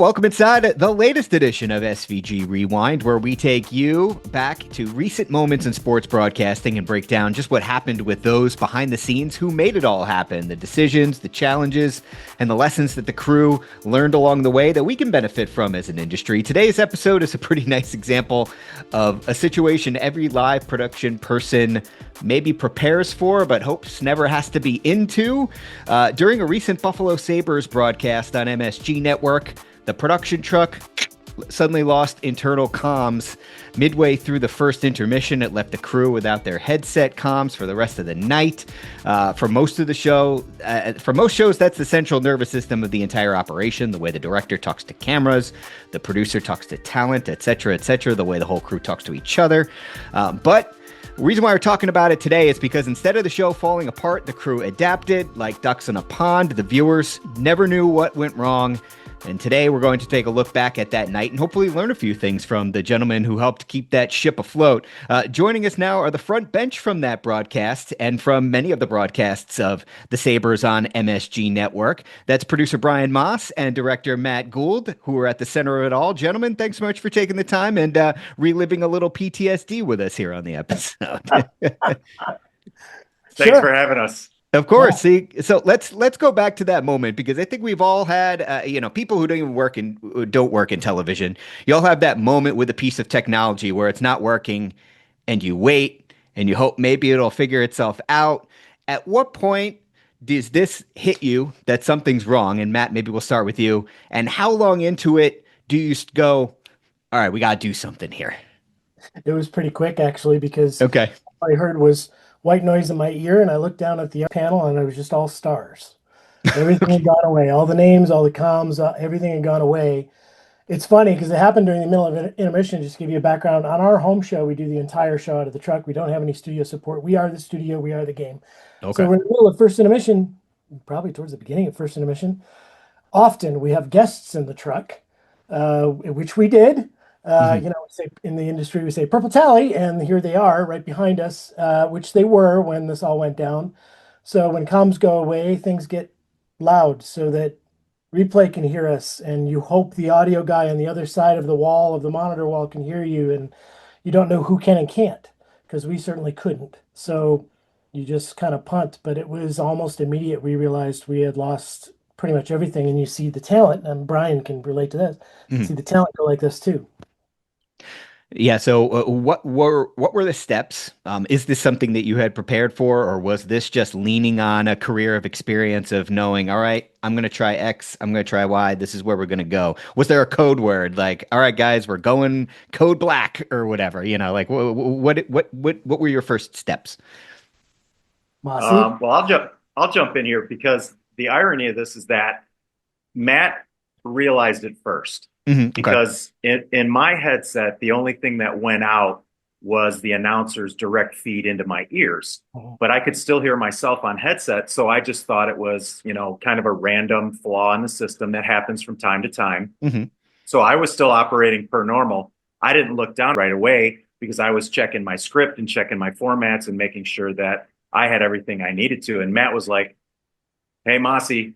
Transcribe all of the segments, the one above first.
Welcome inside the latest edition of SVG Rewind, where we take you back to recent moments in sports broadcasting and break down just what happened with those behind the scenes who made it all happen, the decisions, the challenges, and the lessons that the crew learned along the way that we can benefit from as an industry. Today's episode is a pretty nice example of a situation every live production person maybe prepares for, but hopes never has to be into. During a recent Buffalo Sabres broadcast on MSG Network, the production truck suddenly lost internal comms midway through the first intermission. It left the crew without their headset comms for the rest of the night. For most of the show, for most shows, that's the central nervous system of the entire operation. The way the director talks to cameras, the producer talks to talent, etc., the way the whole crew talks to each other. But the reason why we're talking about it today is because instead of the show falling apart, the crew adapted like ducks in a pond. The viewers never knew what went wrong. And today we're going to take a look back at that night and hopefully learn a few things from the gentleman who helped keep that ship afloat. Joining us now are the front bench from that broadcast and from many of the broadcasts of the Sabres on MSG Network. That's producer Brian Moss and director Matt Gould, who are at the center of it all. Gentlemen, thanks so much for taking the time and reliving a little PTSD with us here on the episode. Thanks for having us. Of course. Yeah. See, so let's go back to that moment, because I think we've all had, people who don't work in television. You all have that moment with a piece of technology where it's not working, and you wait and you hope maybe it'll figure itself out. At what point does this hit you that something's wrong? And Matt, maybe we'll start with you. And how long into it do you go, all right, we got to do something here? It was pretty quick, actually, because okay, all I heard was white noise in my ear, and I looked down at the panel, and it was just all stars. Everything had gone away. All the names, all the comms, everything had gone away. It's funny because it happened during the middle of an intermission. Just to give you a background, on our home show, we do the entire show out of the truck. We don't have any studio support. We are the studio. We are the game. Okay. So we're in the middle of first intermission, probably towards the beginning of first intermission. Often we have guests in the truck, which we did. We say in the industry, we say purple tally, and here they are right behind us, which they were when this all went down. So when comms go away, things get loud so that replay can hear us, and you hope the audio guy on the other side of the wall, of the monitor wall, can hear you, and you don't know who can and can't, because we certainly couldn't. So you just kind of punt, but it was almost immediate. We realized we had lost pretty much everything, and you see the talent, and Brian can relate to this, see the talent go like this too. Yeah. So what were the steps? Is this something that you had prepared for, or was this just leaning on a career of experience of knowing, all right, I'm going to try X, I'm going to try Y, this is where we're going to go? Was there a code word like, all right, guys, we're going code black or whatever, like what were your first steps? Well, I'll jump in here, because the irony of this is that Matt realized it first. Okay. Because in my headset, the only thing that went out was the announcer's direct feed into my ears, but I could still hear myself on headset. So I just thought it was, kind of a random flaw in the system that happens from time to time. So I was still operating per normal. I didn't look down right away because I was checking my script and checking my formats and making sure that I had everything I needed to. And Matt was like, "Hey, Mossy,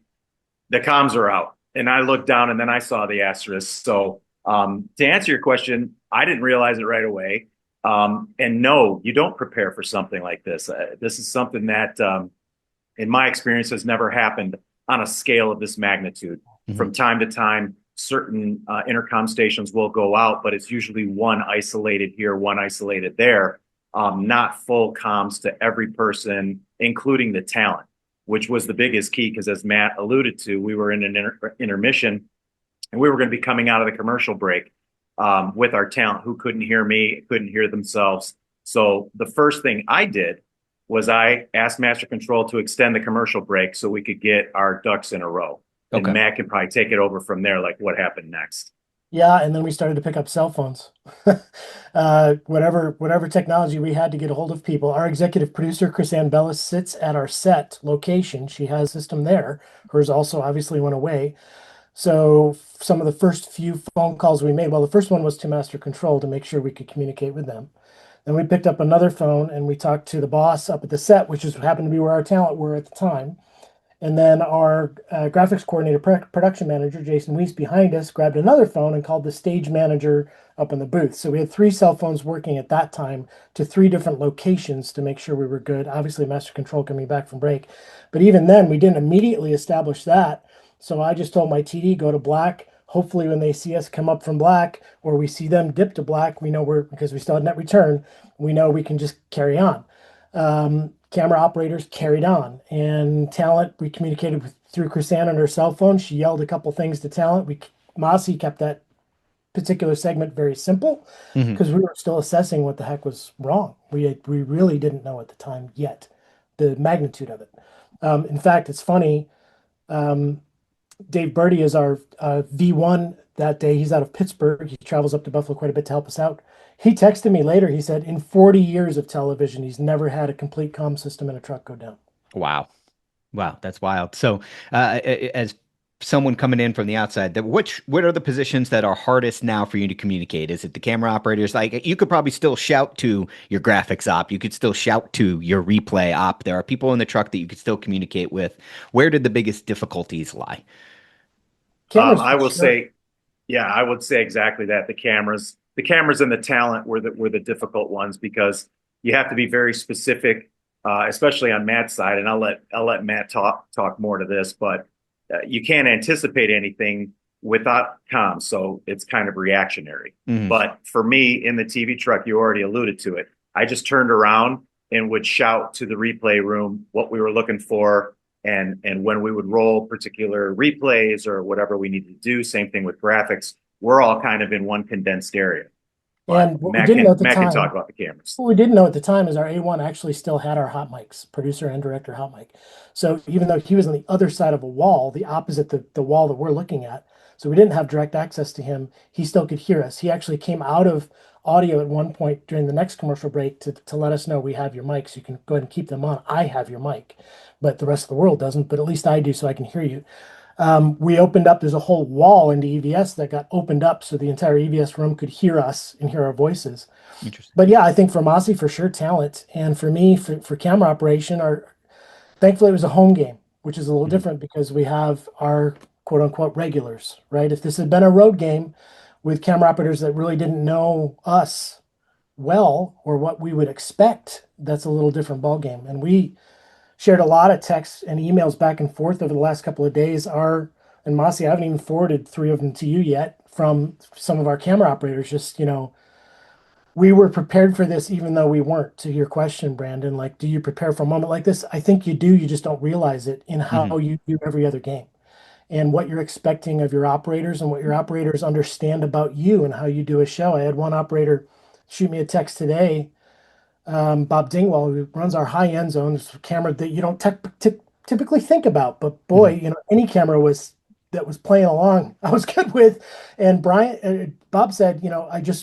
the comms are out." And I looked down, and then I saw the asterisk. So to answer your question, I didn't realize it right away. And no, you don't prepare for something like this. This is something that, in my experience, has never happened on a scale of this magnitude. From time to time, certain intercom stations will go out, but it's usually one isolated here, one isolated there, not full comms to every person, including the talent, which was the biggest key, because as Matt alluded to, we were in an intermission, and we were going to be coming out of the commercial break with our talent who couldn't hear me, couldn't hear themselves. So the first thing I did was I asked Master Control to extend the commercial break so we could get our ducks in a row. Okay. And Matt can probably take it over from there, like what happened next. Yeah, and then we started to pick up cell phones. Whatever technology we had to get a hold of people. Our executive producer, Chris Ann Bellis, sits at our set location. She has a system there. Hers also obviously went away. So some of the first few phone calls we made, well, the first one was to Master Control to make sure we could communicate with them. Then we picked up another phone and we talked to the boss up at the set, which happened to be where our talent were at the time. And then our graphics coordinator, production manager, Jason Weiss, behind us, grabbed another phone and called the stage manager up in the booth. So we had 3 cell phones working at that time to 3 different locations to make sure we were good. Obviously, master control coming back from break. But even then, we didn't immediately establish that. So I just told my TD, go to black. Hopefully, when they see us come up from black or we see them dip to black, we know because we still had net return, we know we can just carry on. Camera operators carried on, and talent, we communicated through Chrisanne on her cell phone. She yelled a couple things to talent. Mossy kept that particular segment very simple Hmm. because we were still assessing what the heck was wrong. We really didn't know at the time yet the magnitude of it. In fact, it's funny. Um, Dave Birdie is our V1 that day. He's out of Pittsburgh. He travels up to Buffalo quite a bit to help us out. He texted me later. He said, in 40 years of television, he's never had a complete comm system in a truck go down. Wow. Wow, that's wild. So, as someone coming in from the outside, what are the positions that are hardest now for you to communicate? Is it the camera operators? Like, you could probably still shout to your graphics op, you could still shout to your replay op. There are people in the truck that you could still communicate with. Where did the biggest difficulties lie? Cameras I for will sure. say, yeah, I would say exactly that. The cameras and the talent were the difficult ones because you have to be very specific, especially on Matt's side. And I'll let Matt talk more to this, but you can't anticipate anything without comms, so it's kind of reactionary. Hmm. But for me in the TV truck, you already alluded to it. I just turned around and would shout to the replay room what we were looking for, and when we would roll particular replays or whatever we needed to do. Same thing with graphics. We're all kind of in one condensed area. But And what we Matt didn't know can at the Matt can talk time, about the cameras. what we didn't know at the time is our A1 actually still had our hot mics, producer and director hot mic. So even though he was on the other side of a wall, the opposite the wall that we're looking at, so we didn't have direct access to him, he still could hear us. He actually came out of audio at one point during the next commercial break to let us know we have your mics. You can go ahead and keep them on. I have your mic, but the rest of the world doesn't, but at least I do so I can hear you. We opened up, there's a whole wall into EVS that got opened up so the entire EVS room could hear us and hear our voices. Interesting. But yeah, I think for Mossy, for sure, talent. And for me, for camera operation, thankfully it was a home game, which is a little Hmm. different because we have our quote unquote regulars, right? If this had been a road game with camera operators that really didn't know us well or what we would expect, that's a little different ball game. And we shared a lot of texts and emails back and forth over the last couple of days. And Mossy, I haven't even forwarded 3 of them to you yet from some of our camera operators. Just, we were prepared for this even though we weren't. To your question, Brandon, like, do you prepare for a moment like this? I think you do. You just don't realize it in Hmm. how you do every other game and what you're expecting of your operators and what your operators understand about you and how you do a show. I had one operator shoot me a text today, Bob Dingwall, who runs our high end zones camera that you don't typically think about. But boy, Hmm. any camera that was playing along, I was good with. And Bob said,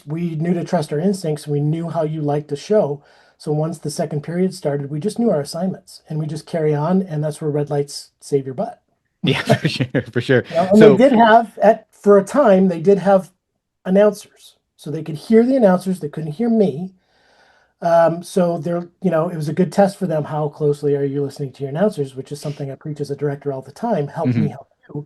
we knew to trust our instincts. We knew how you liked the show. So once the second period started, we just knew our assignments and we just carry on. And that's where red lights save your butt. Yeah, for sure, for sure. And they So, did have for a time, they did have announcers. So they could hear the announcers. They couldn't hear me. So it was a good test for them. How closely are you listening to your announcers? Which is something I preach as a director all the time. Help me mhm. help you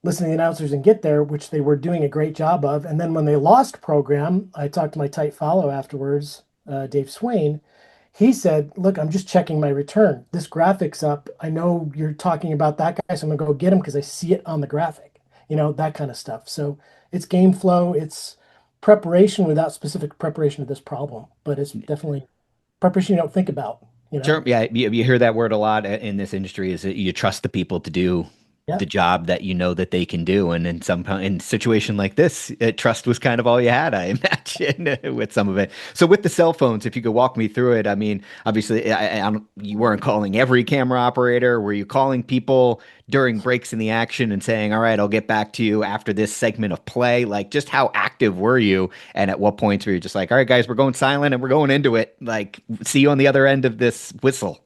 listen to the announcers and get there, which they were doing a great job of. And then when they lost program, I talked to my tight follow afterwards, Dave Swain. He said, "Look, I'm just checking my return. This graphic's up. I know you're talking about that guy, so I'm gonna go get him because I see it on the graphic. That kind of stuff. So it's game flow. It's preparation without specific preparation of this problem, but it's definitely preparation you don't think about. You Sure. know? Yeah, you hear that word a lot in this industry is that you trust the people to do the Yep. job that you know that they can do. And in a situation like this, trust was kind of all you had, I imagine, with some of it. So with the cell phones, if you could walk me through it, I mean, obviously, you weren't calling every camera operator. Were you calling people during breaks in the action and saying, all right, I'll get back to you after this segment of play? Like, just how active were you? And at what points were you just like, all right, guys, we're going silent and we're going into it. Like, see you on the other end of this whistle?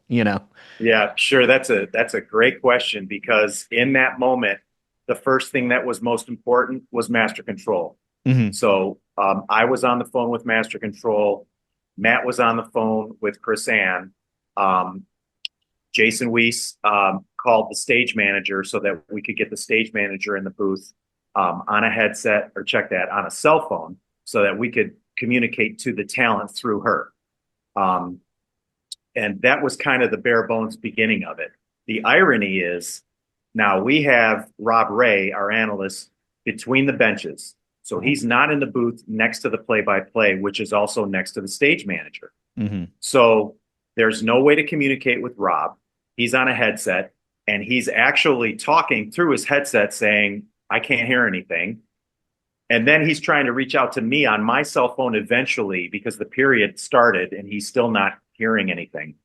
Yeah, sure. That's a great question because in that moment, the first thing that was most important was master control. Hmm. So I was on the phone with master control. Matt was on the phone with Chris Ann. Um, Jason Weiss called the stage manager so that we could get the stage manager in the booth on a headset, or check that on a cell phone, so that we could communicate to the talent through her. And that was kind of the bare bones beginning of it. The irony is now we have Rob Ray, our analyst, between the benches. So he's not in the booth next to the play-by-play, which is also next to the stage manager. Mm-hmm. So there's no way to communicate with Rob. He's on a headset, and he's actually talking through his headset saying, I can't hear anything. And then he's trying to reach out to me on my cell phone eventually, because the period started and he's still not hearing anything.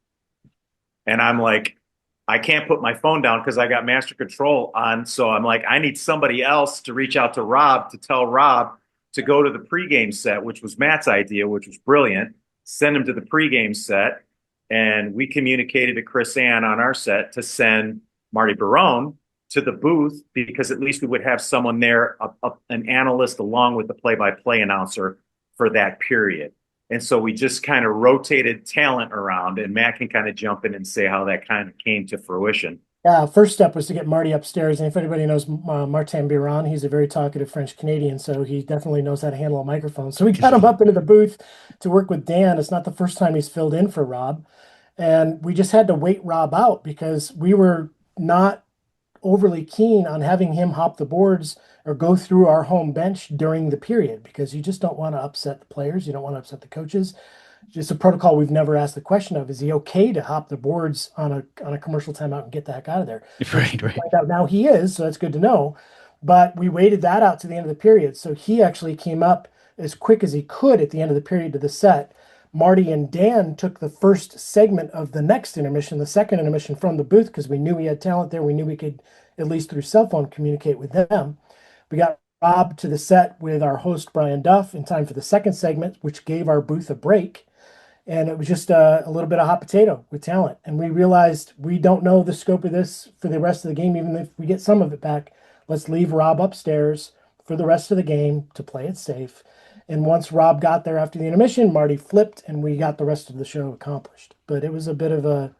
And I'm like, I can't put my phone down because I got master control on. So I'm like, I need somebody else to reach out to Rob to tell Rob to go to the pregame set, which was Matt's idea, which was brilliant. Send him to the pregame set. And we communicated to Chris Ann on our set to send Marty Barone to the booth, because at least we would have someone there, an analyst along with the play-by-play announcer for that period. And so we just kind of rotated talent around, and Matt can kind of jump in and say how that kind of came to fruition. First step was to get Marty upstairs. And if anybody knows Martin Biron, he's a very talkative French Canadian, so he definitely knows how to handle a microphone. So we got him up into the booth to work with Dan. It's not the first time he's filled in for Rob. And we just had to wait Rob out because we were not overly keen on having him hop the boards or go through our home bench during the period, because you just don't want to upset the players. You don't want to upset the coaches. Just a protocol we've never asked the question of: is he okay to hop the boards on a commercial timeout and get the heck out of there? Right. Find out now he is, so that's good to know. But we waited that out to the end of the period. So he actually came up as quick as he could at the end of the period to the set. Marty and Dan took the first segment of the next intermission, the second intermission, from the booth, because we knew we had talent there. We knew we could, at least through cell phone, communicate with them. We got Rob to the set with our host, Brian Duff, in time for the second segment, which gave our booth a break. And it was just a little bit of hot potato with talent. And we realized we don't know the scope of this for the rest of the game, even if we get some of it back. Let's leave Rob upstairs for the rest of the game to play it safe. And once Rob got there after the intermission, Marty flipped, and we got the rest of the show accomplished. But it was a bit of a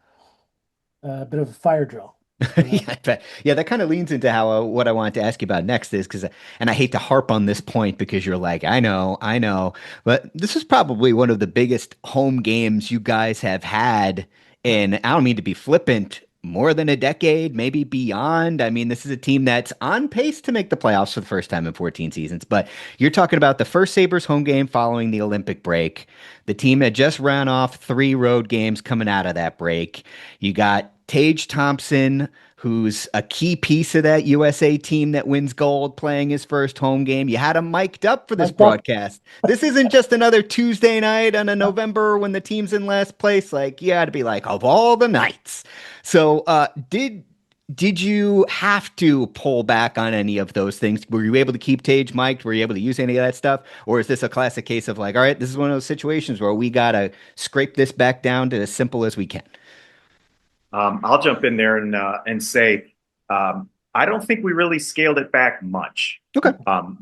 fire drill. Yeah, I bet. Yeah, that kind of leans into how what I wanted to ask you about next is because, and I hate to harp on this point because you're like, I know, but this is probably one of the biggest home games you guys have had, and I don't mean to be flippant, more than a decade, maybe beyond. I mean, this is a team that's on pace to make the playoffs for the first time in 14 seasons, but you're talking about the first Sabres home game following the Olympic break. The team had just ran off 3 road games coming out of that break. You got Tage Thompson, who's a key piece of that USA team that wins gold, playing his first home game. You had him mic'd up for this broadcast. This isn't just another Tuesday night on a November when the team's in last place. Like, you had to be like, of all the nights. So did you have to pull back on any of those things? Were you able to keep Tage mic'd? Were you able to use any of that stuff? Or is this a classic case of like, all right, this is one of those situations where we got to scrape this back down to as simple as we can? I'll jump in there and say I don't think we really scaled it back much. Okay.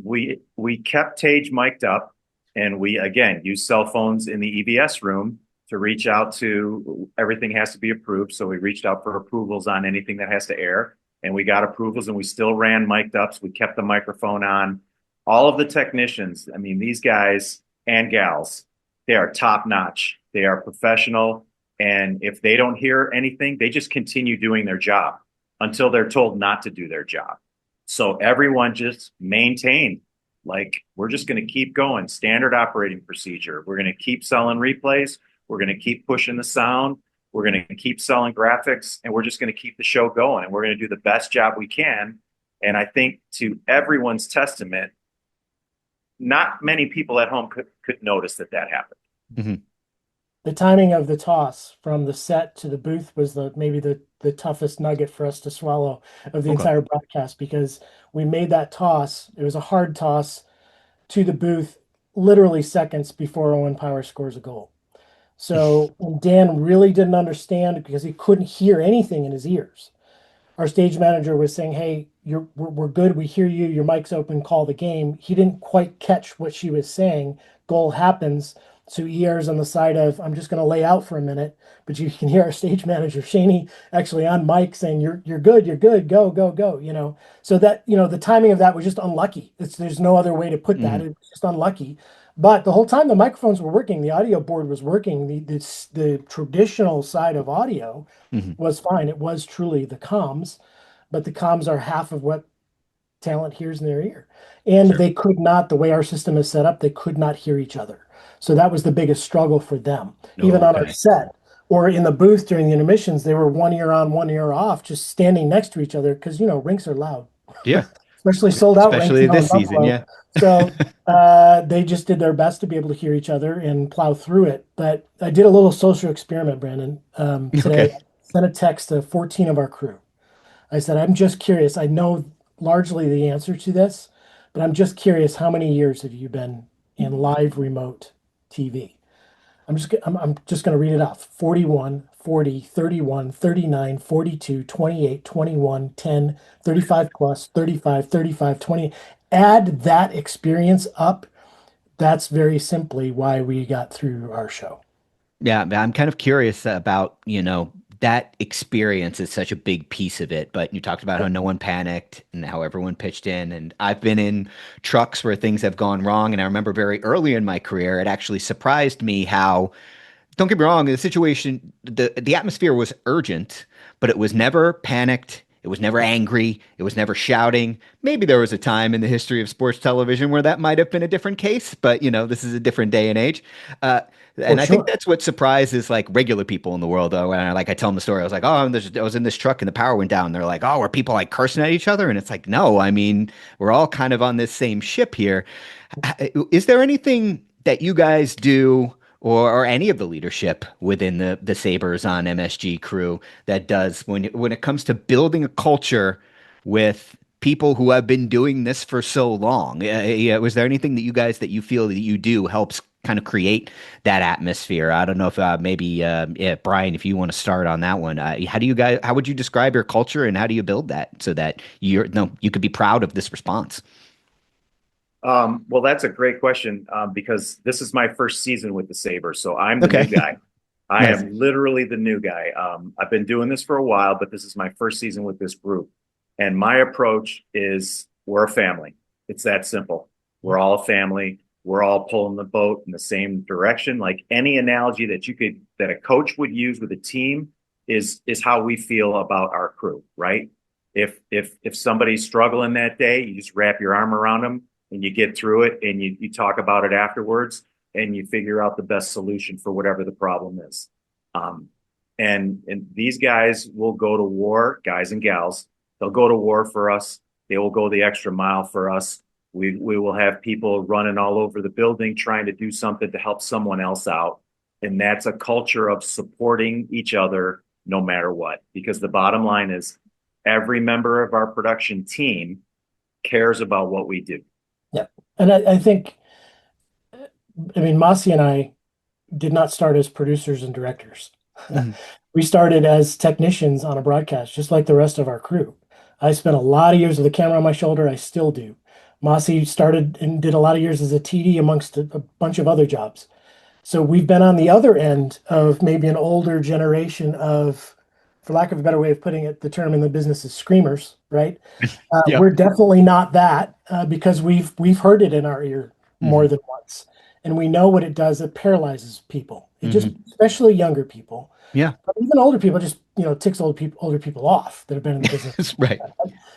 We kept Tage mic'd up, and we again used cell phones in the EVS room to reach out to everything has to be approved. So we reached out for approvals on anything that has to air, and we got approvals, and we still ran mic'd up. So we kept the microphone on. All of the technicians, I mean, these guys and gals, they are top notch. They are professional. And if they don't hear anything, they just continue doing their job until they're told not to do their job. So everyone just maintained, like, we're just going to keep going. Standard operating procedure. We're going to keep selling replays. We're going to keep pushing the sound. We're going to keep selling graphics, and we're just going to keep the show going. And we're going to do the best job we can. And I think, to everyone's testament, not many people at home could notice that happened. Mm-hmm. The timing of the toss from the set to the booth was maybe the toughest nugget for us to swallow of the entire broadcast, because we made that toss. It was a hard toss to the booth literally seconds before Owen Power scores a goal. So Dan really didn't understand because he couldn't hear anything in his ears. Our stage manager was saying, hey, we're good. We hear you. Your mic's open. Call the game. He didn't quite catch what she was saying. Goal happens. So ER's on the side of, I'm just going to lay out for a minute, but you can hear our stage manager, Shaney, actually on mic saying, you're good, go, go, go, So that, the timing of that was just unlucky. There's no other way to put that. Mhm. It was just unlucky. But the whole time the microphones were working, the audio board was working, the traditional side of audio Mhm. was fine. It was truly the comms, but the comms are half of what talent hears in their ear. And Sure. they could not, the way our system is set up, they could not hear each other. So that was the biggest struggle for them. Even on our Okay. set or in the booth during the intermissions, they were one ear on, one ear off, just standing next to each other because, rinks are loud, Yeah. especially sold out rinks Especially now in this season. Buffalo. Yeah. So they just did their best to be able to hear each other and plow through it. But I did a little social experiment, Brandon, today. Okay. Sent a text to 14 of our crew. I said, I'm just curious. I know largely the answer to this, but I'm just curious, how many years have you been in live remote TV? I'm just going to read it off. 41, 40, 31, 39, 42, 28, 21, 10, 35 plus, 35, 35, 20. Add that experience up. That's very simply why we got through our show. Yeah, I'm kind of curious about, that experience is such a big piece of it. But you talked about how no one panicked and how everyone pitched in. And I've been in trucks where things have gone wrong. And I remember very early in my career, it actually surprised me how, don't get me wrong, the situation, the atmosphere was urgent, but it was never panicked. It was never angry. It was never shouting. Maybe there was a time in the history of sports television where that might have been a different case, but this is a different day and age. Uh, For and I think sure. that's what surprises like regular people in the world, though. And I tell them the story. I was like, oh, I was in this truck and the power went down. They're like, oh, were people like cursing at each other? And it's like, no, I mean, we're all kind of on this same ship here. Is there anything that you guys do? Or any of the leadership within the Sabres on MSG crew that does when it comes to building a culture with people who have been doing this for so long. Yeah, was there anything that you guys that you feel that you do helps kind of create that atmosphere? I don't know if maybe yeah, Brian, if you want to start on that one, how would you describe your culture and how do you build that so that you could be proud of this response? Well, that's a great question because this is my first season with the Sabres, so I'm the new Okay, guy. I nice. am literally the new guy. I've been doing this for a while, but this is my first season with this group. And my approach is we're a family. It's that simple. We're all a family. We're all pulling the boat in the same direction. Like any analogy that a coach would use with a team is how we feel about our crew, right? If somebody's struggling that day, you just wrap your arm around them and you get through it and you talk about it afterwards and you figure out the best solution for whatever the problem is. Um, and these guys will go to war, guys and gals. They'll go to war for us. They will go the extra mile for us. We will have people running all over the building trying to do something to help someone else out. And that's a culture of supporting each other no matter what. Because the bottom line is every member of our production team cares about what we do. Yeah. And I think, I mean, Masi and I did not start as producers and directors. Mhm. We started as technicians on a broadcast, just like the rest of our crew. I spent a lot of years with a camera on my shoulder. I still do. Masi started and did a lot of years as a TD amongst a bunch of other jobs. So we've been on the other end of maybe an older generation of, for lack of a better way of putting it, the term in the business is screamers, right? We're Yep. definitely not that because we've heard it in our ear more Hmm. than once, and we know what it does. It paralyzes people. It just, Hmm. especially younger people, Yeah. but even older people, just ticks older people off that have been in the business. Right.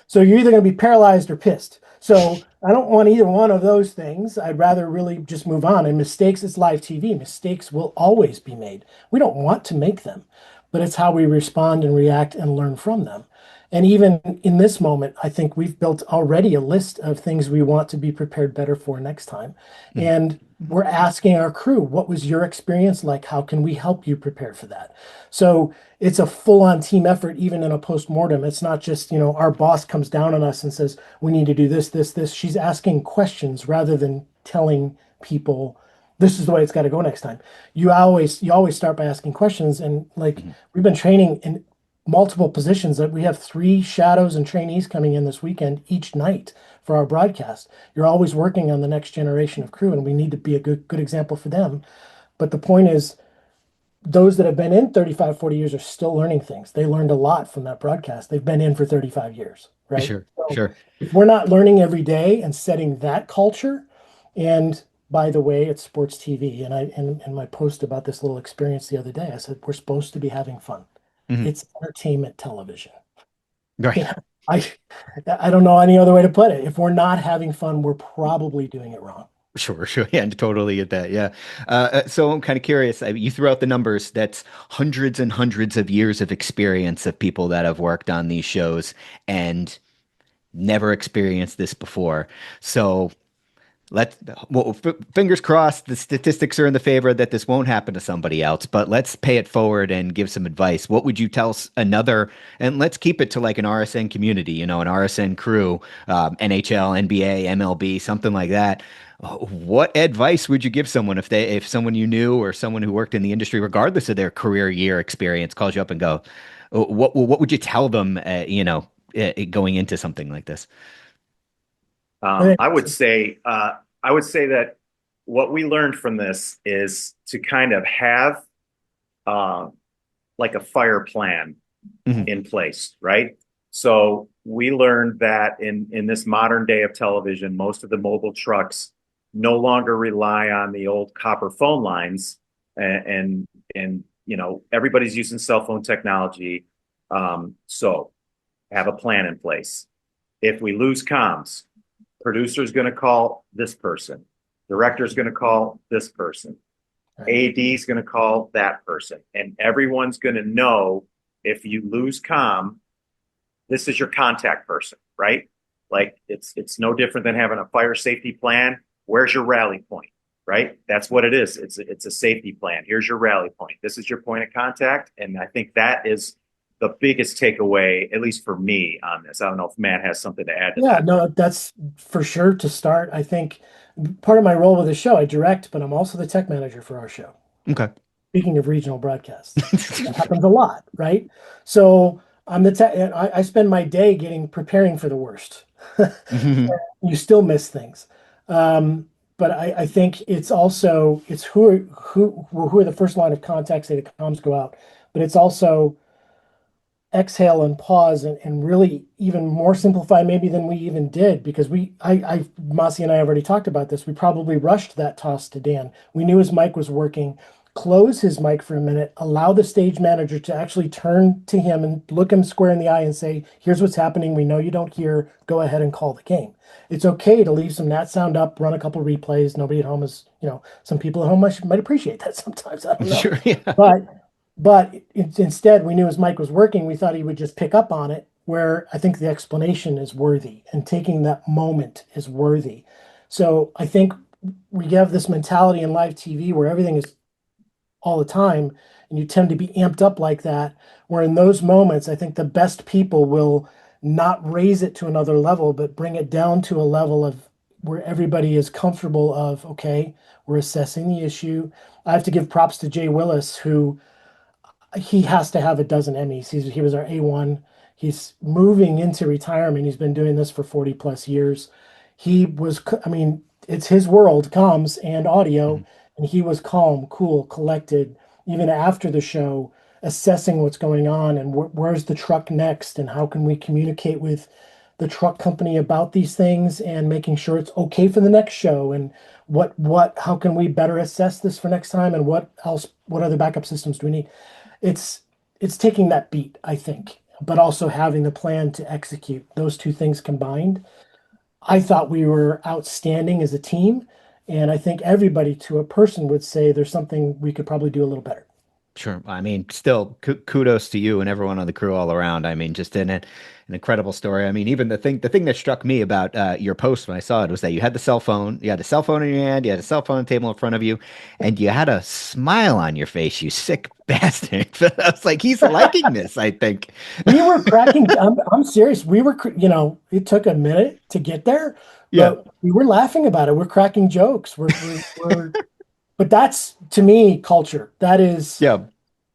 So you're either going to be paralyzed or pissed. So I don't want either one of those things. I'd rather really just move on. And mistakes, it's live TV. Mistakes will always be made. We don't want to make them, but it's how we respond and react and learn from them. And even in this moment, I think we've built already a list of things we want to be prepared better for next time. Mhm. And we're asking our crew, what was your experience like? How can we help you prepare for that? So it's a full-on team effort, even in a post-mortem. It's not just, our boss comes down on us and says, we need to do this, this, this. She's asking questions rather than telling people this is the way it's got to go next time. You always start by asking questions. And like Mhm. we've been training in multiple positions that we have 3 shadows and trainees coming in this weekend each night for our broadcast. You're always working on the next generation of crew, and we need to be a good example for them. But the point is, those that have been in 35, 40 years are still learning things. They learned a lot from that broadcast. They've been in for 35 years, right? Sure, So sure. if we're not learning every day and setting that culture, and by the way, it's sports TV, and in my post about this little experience the other day, I said we're supposed to be having fun. Mhm. It's entertainment television. Right. Yeah, I don't know any other way to put it. If we're not having fun, we're probably doing it wrong. Sure, sure. Yeah, and totally get that. Yeah. So I'm kind of curious. You threw out the numbers. That's hundreds and hundreds of years of experience of people that have worked on these shows and never experienced this before. So let's, well, fingers crossed, the statistics are in the favor that this won't happen to somebody else, but let's pay it forward and give some advice. What would you tell another, and let's keep it to like an RSN community, you know, an RSN crew, NHL, NBA, MLB, something like that. What advice would you give someone if someone you knew or someone who worked in the industry, regardless of their career year experience, calls you up and go, what would you tell them, going into something like this? I would say that what we learned from this is to kind of have uh, like a fire plan Mhm. in place, right? So we learned that in this modern day of television, most of the mobile trucks no longer rely on the old copper phone lines, and you know everybody's using cell phone technology. So have a plan in place. If we lose comms, producer's going to call this person, director's going to call this person, Right. AD is going to call that person, and everyone's going to know if you lose this is your contact person, right? Like it's no different than having a fire safety plan. Where's your rally point, right? That's what it is. It's a safety plan. Here's your rally point. This is your point of contact, and I think that is the biggest takeaway, at least for me, on this. I don't know if Matt has something to add to Yeah, that. no, that's for sure to start. I think part of my role with the show, I direct, but I'm also the tech manager for our show. Okay. Speaking of regional broadcasts, that happens a lot, right? So I'm the tech. I spend my day preparing for the worst. Mhm. You still miss things, um, but I think it's also it's who are the first line of contact, say the comms go out, but it's also exhale and pause and really even more simplify maybe than we even did because Mossy and I have already talked about this. We probably rushed that toss to Dan. We knew his mic was working. Close his mic for a minute, allow the stage manager to actually turn to him and look him square in the eye and say, here's what's happening. We know you don't hear. Go ahead and call the game. It's okay to leave some nat sound up, run a couple replays. Nobody at home is, some people at home might appreciate that sometimes. I don't know. Sure. Yeah. But instead, we knew his mic was working. We thought he would just pick up on it, where I think the explanation is worthy and taking that moment is worthy. So I think we have this mentality in live TV where everything is all the time, and you tend to be amped up like that. Where in those moments, I think the best people will not raise it to another level, but bring it down to a level of where everybody is comfortable of, okay, we're assessing the issue. I have to give props to Jay Willis, who he has to have a dozen Emmys. He was our A1. He's moving into retirement. He's been doing this for 40 plus years. I mean, it's his world, comms and audio, Mhm. and he was calm, cool, collected, even after the show, assessing what's going on and where's the truck next and how can we communicate with the truck company about these things and making sure it's okay for the next show and how can we better assess this for next time and what other backup systems do we need? it's it's taking that beat, I think, but also having the plan to execute those two things combined. I thought we were outstanding as a team, and I think everybody to a person would say there's something we could probably do a little better. Sure. I mean, still, kudos to you and everyone on the crew all around. I mean, just in it, an incredible story. I mean, even the thing that struck me about your post when I saw it was that you had the cell phone, you had a cell phone in your hand, you had a cell phone table in front of you, and you had a smile on your face. You sick bastard! I was like, he's liking this. I think. We were cracking. I'm serious. It took a minute to get there, Yeah. but we were laughing about it. We're cracking jokes. But that's to me culture. That is, Yeah.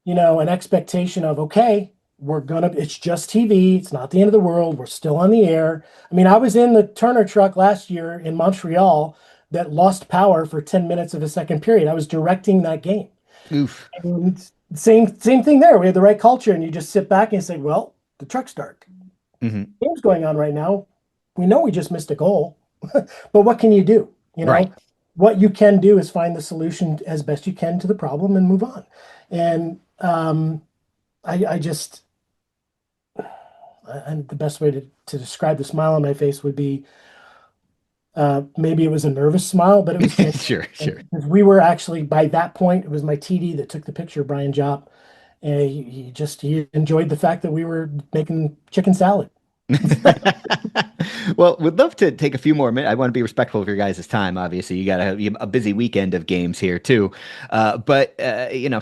an expectation of, okay, it's just TV. It's not the end of the world. We're still on the air. I mean, I was in the Turner truck last year in Montreal that lost power for 10 minutes of a second period. I was directing that game. Oof. And same thing there. We had the right culture, and you just sit back and say, well, the truck's dark. Hmm. Game's going on right now. We know we just missed a goal, but what can you do? Right. What you can do is find the solution as best you can to the problem and move on. And I just, and the best way to describe the smile on my face would be maybe it was a nervous smile, but it was genuine. Sure, sure. Because we were actually, by that point, it was my TD that took the picture, Brian Jopp. And he enjoyed the fact that we were making chicken salad. Well, we'd love to take a few more minutes. I want to be respectful of your guys' time. Obviously, you got to have a busy weekend of games here too. But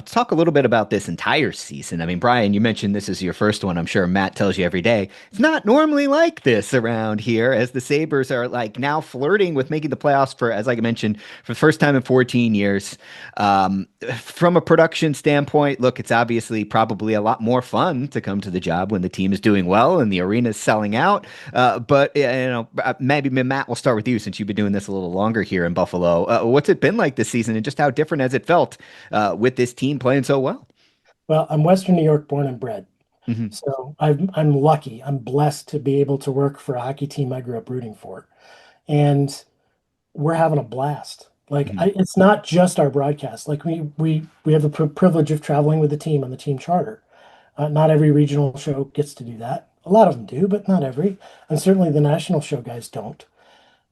talk a little bit about this entire season. I mean, Brian, you mentioned this is your first one. I'm sure Matt tells you every day. It's not normally like this around here, as the Sabres are like now flirting with making the playoffs for, as I mentioned, for the first time in 14 years. From a production standpoint, look, it's obviously probably a lot more fun to come to the job when the team is doing well and the arena is selling out. But maybe Matt, we'll start with you since you've been doing this a little longer here in Buffalo. What's it been like this season, and just how different has it felt with this team playing so well? Well, I'm Western New York born and bred. Hmm. So I'm lucky. I'm blessed to be able to work for a hockey team I grew up rooting for. And we're having a blast. Like Hmm. it's not just our broadcast. Like we have the privilege of traveling with the team on the team charter. Not every regional show gets to do that. A lot of them do, but not every. And certainly the national show guys don't.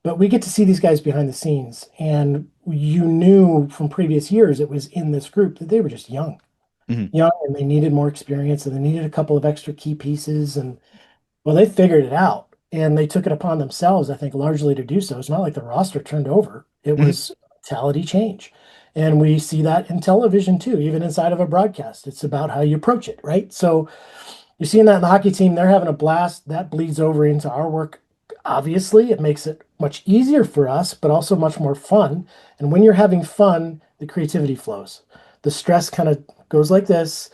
But we get to see these guys behind the scenes. And you knew from previous years it was in this group that they were just young. Hmm. Young and they needed more experience and they needed a couple of extra key pieces. And well, they figured it out and they took it upon themselves, I think, largely to do so. It's not like the roster turned over. It Hmm. was a mentality change. And we see that in television too, even inside of a broadcast. It's about how you approach it, right? So you're seeing that in the hockey team. They're having a blast. That bleeds over into our work. Obviously, it makes it much easier for us, but also much more fun. And when you're having fun, the creativity flows. The stress kind of goes like this.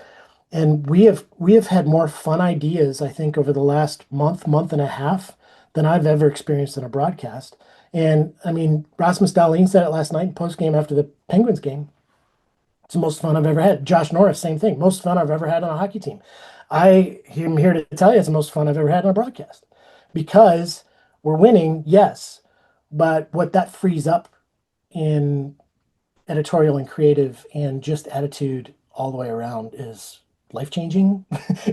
And we have had more fun ideas, I think, over the last month and a half than I've ever experienced in a broadcast. And I mean, Rasmus Dahlin said it last night in post game after the Penguins game. It's the most fun I've ever had. Josh Norris, same thing. Most fun I've ever had on a hockey team. I am here to tell you it's the most fun I've ever had on a broadcast because we're winning, yes, but what that frees up in editorial and creative and just attitude all the way around is life changing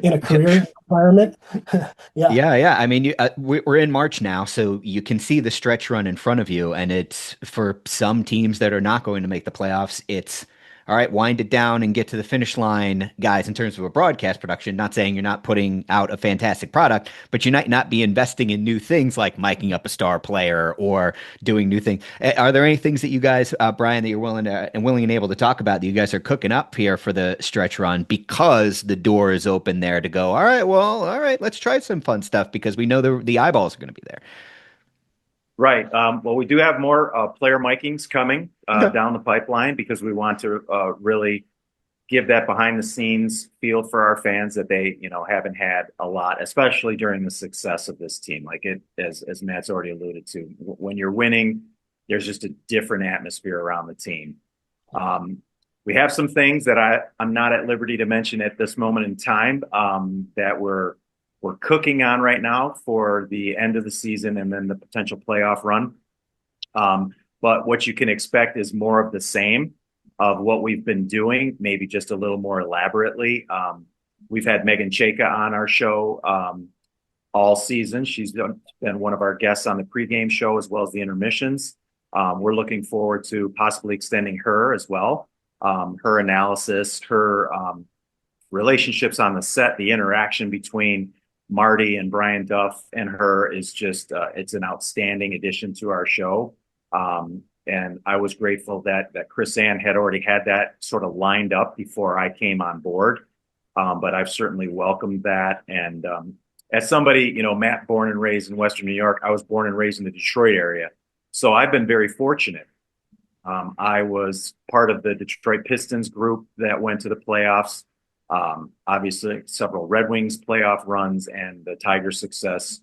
in a career environment. Yeah. Yeah, yeah. I mean, we're in March now, so you can see the stretch run in front of you, and it's for some teams that are not going to make the playoffs. It's all right, wind it down and get to the finish line, guys. In terms of a broadcast production, not saying you're not putting out a fantastic product, but you might not be investing in new things like miking up a star player or doing new things. Are there any things that you guys, Brian, that you're willing and able to talk about that you guys are cooking up here for the stretch run because the door is open there to go? All right, let's try some fun stuff because we know the eyeballs are going to be there. Right. Well, we do have more player micings coming Okay. down the pipeline because we want to really give that behind the scenes feel for our fans that they, haven't had a lot, especially during the success of this team. Like as Matt's already alluded to, when you're winning, there's just a different atmosphere around the team. We have some things that I'm not at liberty to mention at this moment in time that we're cooking on right now for the end of the season and then the potential playoff run. But what you can expect is more of the same of what we've been doing, maybe just a little more elaborately. We've had Megan Chayka on our show all season. She's been one of our guests on the pregame show as well as the intermissions. We're looking forward to possibly extending her as well. Her analysis, her relationships on the set, the interaction between Marty and Brian Duff and her is just it's an outstanding addition to our show. And I was grateful that Chris Ann had already had that sort of lined up before I came on board. But I've certainly welcomed that. And as somebody, Matt, born and raised in Western New York, I was born and raised in the Detroit area. So I've been very fortunate. I was part of the Detroit Pistons group that went to the playoffs. Obviously, several Red Wings playoff runs and the Tigers' success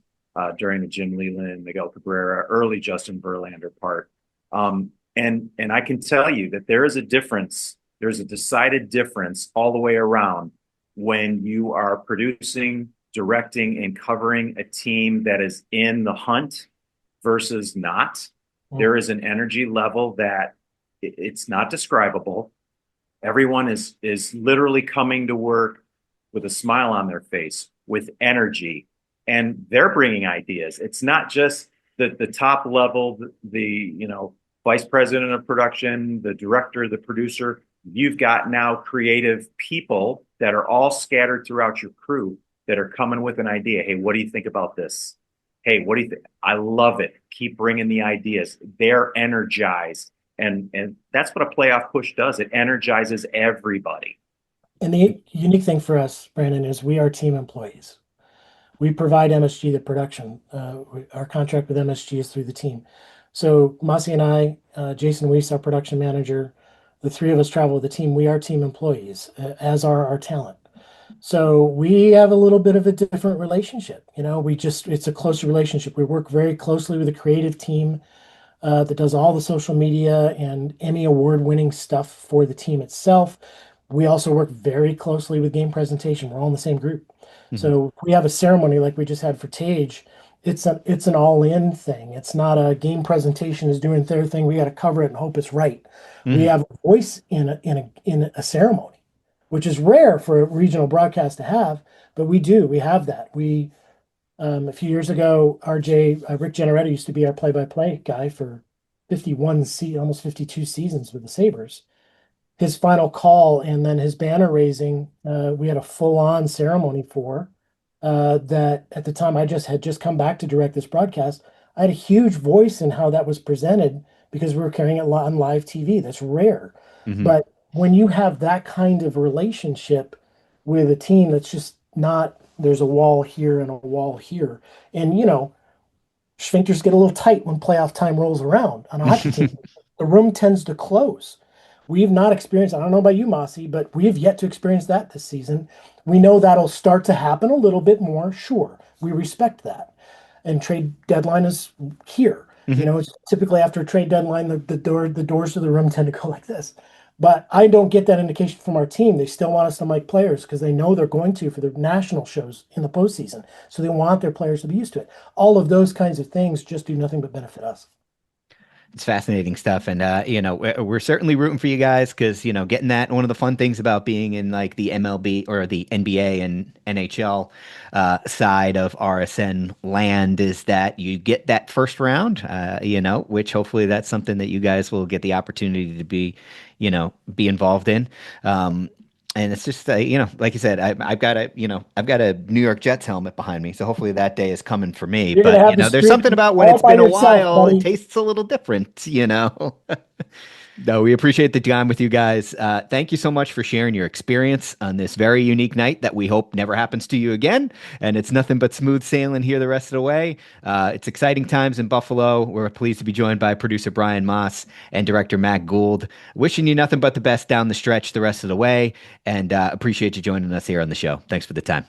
during the Jim Leland, Miguel Cabrera, early Justin Verlander part. And I can tell you that there is a difference. There's a decided difference all the way around when you are producing, directing, and covering a team that is in the hunt versus not. There is an energy level that it's not describable. Everyone is literally coming to work with a smile on their face, with energy, and they're bringing ideas. It's not just the top level, the vice president of production, the director, the producer. You've got now creative people that are all scattered throughout your crew that are coming with an idea. Hey, what do you think about this? Hey, what do you think? I love it. Keep bringing the ideas. They're energized. And that's what a playoff push does. It energizes everybody. And the unique thing for us, Brandon, is we are team employees. We provide MSG the production. Our contract with MSG is through the team. So Masi and I, Jason Weiss, our production manager, the three of us travel with the team. We are team employees, as are our talent. So we have a little bit of a different relationship. It's a closer relationship. We work very closely with a creative team that does all the social media and Emmy award-winning stuff for the team itself. We also work very closely with game presentation. We're all in the same group. So if we have a ceremony like we just had for Tage, it's an all-in thing. It's not a game presentation is doing their thing. We got to cover it and hope it's right. We have a voice in a ceremony, which is rare for a regional broadcast to have, but we do. We have that. A few years ago, Rick Generetta used to be our play-by-play guy for 51 almost 52 seasons with the Sabres. His final call and then his banner raising, we had a full-on ceremony for that. At the time, I had just come back to direct this broadcast. I had a huge voice in how that was presented because we were carrying it on live TV. That's rare. But when you have that kind of relationship with a team that's just not, there's a wall here and a wall here. And, sphincters get a little tight when playoff time rolls around on a hockey team. The room tends to close. We've not experienced, I don't know about you, Mossy, but we have yet to experience that this season. We know that'll start to happen a little bit more. Sure, we respect that. And trade deadline is here. It's typically after a trade deadline, the doors to the room tend to go like this. But I don't get that indication from our team. They still want us to mic players because they know they're going to for the national shows in the postseason. So they want their players to be used to it. All of those kinds of things just do nothing but benefit us. It's fascinating stuff. And, we're certainly rooting for you guys because, getting that, one of the fun things about being in like the MLB or the NBA and NHL side of RSN land is that you get that first round, which hopefully that's something that you guys will get the opportunity to be involved in. And it's just, like you said, I've got a New York Jets helmet behind me, so hopefully that day is coming for me. You're But there's something about when it's been a while, it tastes a little different, No, we appreciate the time with you guys. Thank you so much for sharing your experience on this very unique night that we hope never happens to you again. And it's nothing but smooth sailing here the rest of the way. It's exciting times in Buffalo. We're pleased to be joined by producer Brian Moss and director Matt Gould. Wishing you nothing but the best down the stretch the rest of the way. And appreciate you joining us here on the show. Thanks for the time.